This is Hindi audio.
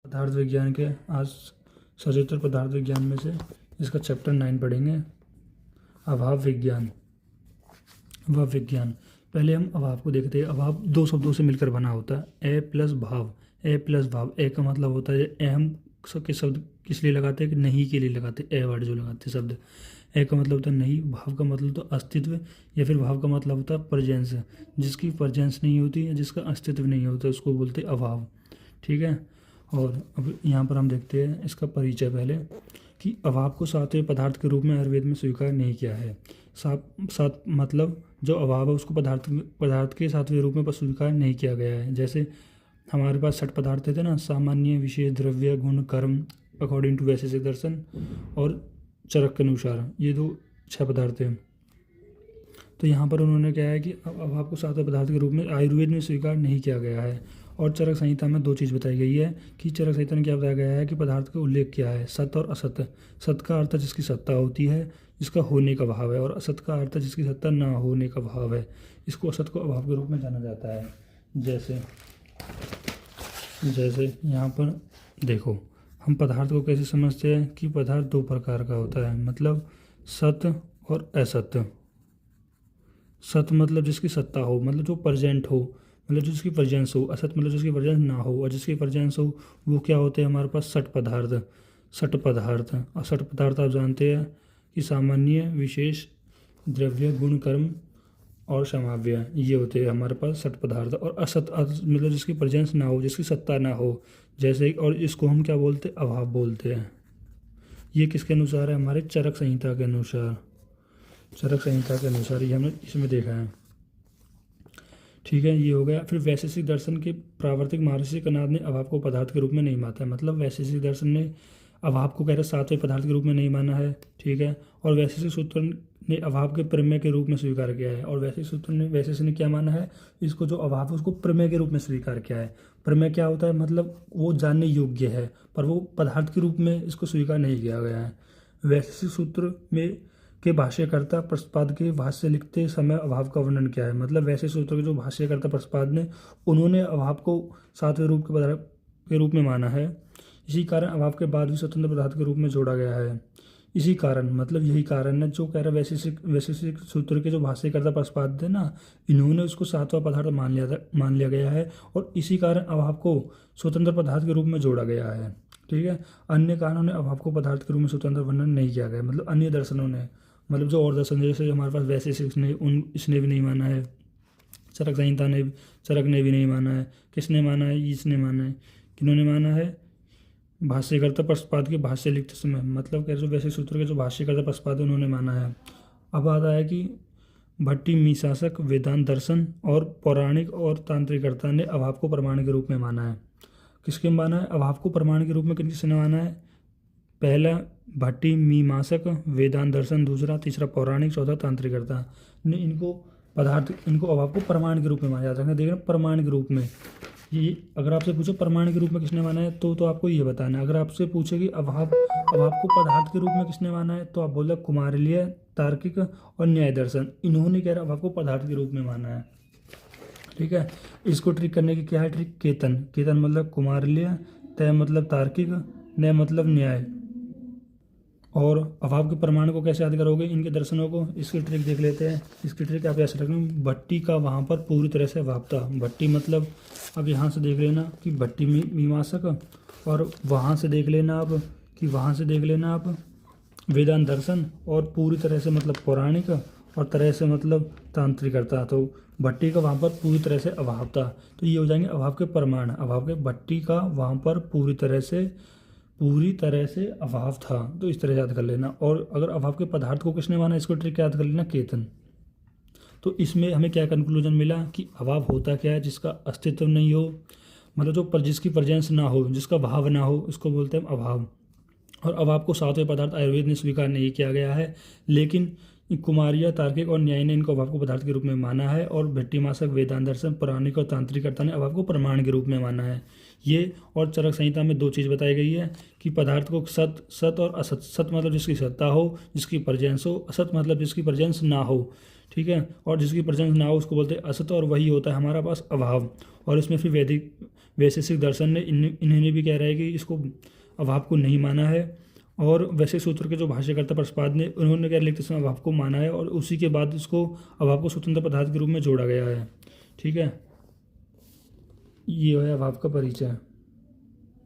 पदार्थ विज्ञान के आज सचित्र पदार्थ विज्ञान में से इसका चैप्टर 9 पढ़ेंगे, अभाव विज्ञान। अभाव विज्ञान, पहले हम अभाव को देखते हैं। अभाव दो शब्दों से मिलकर बना होता है, ए प्लस भाव। ए प्लस भाव, ए का मतलब होता है ए हम सबके शब्द किस लिए लगाते हैं कि नहीं के लिए लगाते हैं, ए वर्ड जो लगाते हैं शब्द। ए का मतलब होता है नहीं, भाव का मतलब तो अस्तित्व, या फिर भाव का मतलब होता है प्रेजेंस। जिसकी प्रेजेंस नहीं होती या जिसका अस्तित्व नहीं होता उसको बोलते हैं अभाव। ठीक है, और अब यहाँ पर हम देखते हैं इसका परिचय पहले कि अभाव को सातवें पदार्थ के रूप में आयुर्वेद में स्वीकार नहीं किया है। सात मतलब जो अभाव है उसको पदार्थ के सातवें रूप में स्वीकार नहीं किया गया है। जैसे हमारे पास 6 पदार्थ थे ना, सामान्य, विशेष, द्रव्य, गुण, कर्म अकॉर्डिंग टू वैशेषिक दर्शन और चरक के अनुसार, ये 6 पदार्थ हैं। तो यहाँ पर उन्होंने क्या है कि अभाव को सातवें पदार्थ के रूप में आयुर्वेद में स्वीकार नहीं किया गया है। और चरक संहिता में 2 चीज़ बताई गई है कि चरक संहिता में क्या बताया गया है कि पदार्थ का उल्लेख किया है, सत और असत। सत का अर्थ जिसकी सत्ता होती है, जिसका होने का भाव है, और असत का अर्थ जिसकी सत्ता ना होने का भाव है। इसको असत को अभाव के रूप में जाना जाता है। जैसे यहाँ पर देखो, हम पदार्थ को कैसे समझते हैं कि पदार्थ 2 प्रकार का होता है, मतलब सत और असत। सत मतलब जिसकी सत्ता हो, मतलब जो प्रेजेंट हो, मतलब जिसकी प्रेजेंस हो। असत मतलब जिसकी प्रेजेंस ना हो, और जिसकी प्रेजेंस हो वो क्या होते हैं हमारे पास 6 पदार्थ। 6 पदार्थ, और 6 पदार्थ आप जानते हैं कि सामान्य, विशेष, द्रव्य, गुण, कर्म और समाव्य, ये होते हैं हमारे पास 6 पदार्थ। और असत मतलब जिसकी प्रेजेंस ना हो, जिसकी सत्ता ना हो, जैसे, और इसको हम क्या बोलते हैं, अभाव बोलते हैं। ये किसके अनुसार है, हमारे चरक संहिता के अनुसार। चरक संहिता के अनुसार ये हमने इसमें देखा है। ठीक है, ये हो गया। फिर वैशेषिक दर्शन के प्रावर्तिक महर्षि कणाद ने अभाव को पदार्थ के रूप में नहीं माना है, मतलब वैशेषिक दर्शन ने अभाव को कह रहे सातवें पदार्थ के रूप में नहीं माना है। ठीक है, और वैशेषिक सूत्र ने अभाव के प्रमेय के रूप में स्वीकार किया है। और वैशेषिक ने क्या माना है, इसको जो अभाव है उसको प्रमेय के रूप में स्वीकार किया है। प्रमेय क्या होता है, मतलब वो जानने योग्य है, पर वो पदार्थ के रूप में इसको स्वीकार नहीं किया गया है। वैशेषिक सूत्र में के भाष्यकर्ता प्रस्पाद के भाष्य लिखते समय अभाव का वर्णन किया है, मतलब वैसे सूत्र के जो भाष्यकर्ता प्रस्पाद ने, उन्होंने अभाव को सातवें रूप के पदार्थ के रूप में माना है। इसी कारण अभाव के बाद भी स्वतंत्र पदार्थ के रूप में जोड़ा गया है। इसी कारण, मतलब यही कारण है जो कह रहा है वैशेषिक सूत्र के जो भाष्यकर्ता प्रस्पाद थे ना, इन्होंने उसको सातवां पदार्थ मान लिया गया है, और इसी कारण अभाव को स्वतंत्र पदार्थ के रूप में जोड़ा गया है। ठीक है, अन्य कारणों ने अभाव को पदार्थ के रूप में स्वतंत्र वर्णन नहीं किया गया, मतलब अन्य दर्शनों ने, मतलब जो और दर्शन जैसे हमारे पास वैशेषिक ने इसने भी नहीं माना है, चरक संहिता ने, चरक ने भी नहीं माना है। किसने माना है, इसने माना है। किन्होंने माना है, भाष्यकर्ता प्रस्पाद के भाष्य लिखते समय, मतलब कह जो वैशेषिक सूत्र के जो भाष्यकर्ता प्रस्पाद उन्होंने माना है। अब आता है कि भट्टी मीमांसक, वेदांत दर्शन और पौराणिक और तांत्रिकर्ता ने अभाव को प्रमाण के रूप में माना है। किसके माना है, अभाव को प्रमाण के रूप में किसने माना है, पहला भट्टी मीमांसक, वेदांत दर्शन दूसरा, तीसरा पौराणिक, चौथा तांत्रिकर्ता ने इनको अभाव को प्रमाण के रूप में माना जाता है। देख रहे प्रमाण के रूप में, ये अगर आपसे पूछो प्रमाण के रूप में किसने माना है तो आपको ये बताना है। अगर आपसे पूछे कि अभाव को पदार्थ के रूप में किसने माना है तो आप बोल रहे कुमारिलीय, तार्किक और न्याय दर्शन, इन्होंने कह रहा अभाव को पदार्थ के रूप में माना है। ठीक है, इसको ट्रिक करने की क्या है ट्रिक, केतन मतलब कुमारिलीय, तय मतलब तार्किक, न्याय मतलब न्याय। और अभाव के प्रमाण को कैसे याद करोगे, इनके दर्शनों को, इसकी ट्रिक देख लेते हैं। इसकी ट्रिक आप ऐसे रखना, भट्टी का वहाँ पर पूरी तरह से अभाव था। भट्टी मतलब अब यहाँ से देख लेना कि भट्टी मीमांसक, और वहाँ से देख लेना आप कि वेदांत दर्शन, और पूरी तरह से मतलब पौराणिक, और तरह से मतलब तांत्रिकर्ता। तो भट्टी का वहाँ पर पूरी तरह से अभाव था, तो ये हो जाएंगे अभाव के प्रमाण। अभाव के भट्टी का वहाँ पर पूरी तरह से अभाव था, तो इस तरह याद कर लेना। और अगर अभाव के पदार्थ को किसने माना, इसको ट्रिक याद कर लेना, केतन। तो इसमें हमें क्या कंक्लूजन मिला कि अभाव होता क्या है, जिसका अस्तित्व नहीं हो, मतलब जिसकी प्रेजेंस ना हो, जिसका भाव ना हो, उसको बोलते हैं अभाव। और अभाव को सातवें पदार्थ आयुर्वेद ने स्वीकार नहीं किया गया है, लेकिन कुमारिया, तार्किक और न्याय ने इनको अभाव को पदार्थ के रूप में माना है। और भट्टी मीमांसक, वेदांत दर्शन, पौराणिक और तांत्रिकर्ता ने अभाव को प्रमाण के रूप में माना है। ये और चरक संहिता में 2 चीज़ बताई गई है कि पदार्थ को सत और असत। सत मतलब जिसकी सत्ता हो, जिसकी प्रेजेंस हो, असत मतलब जिसकी प्रेजेंस ना हो। ठीक है, और जिसकी प्रेजेंस ना हो उसको बोलते हैं असत, और वही होता है हमारा पास अभाव। और इसमें फिर वैशेषिक दर्शन ने इन्होंने भी कह रहा है कि इसको अभाव को नहीं माना है। और वैशेषिक सूत्र के जो भाष्यकर्ता प्रस्पाद ने, उन्होंने क्या लिखते समय अभाव को माना है और उसी के बाद इसको अभाव को स्वतंत्र पदार्थ के रूप में जोड़ा गया है। ठीक है, ये है अभाव का परिचय।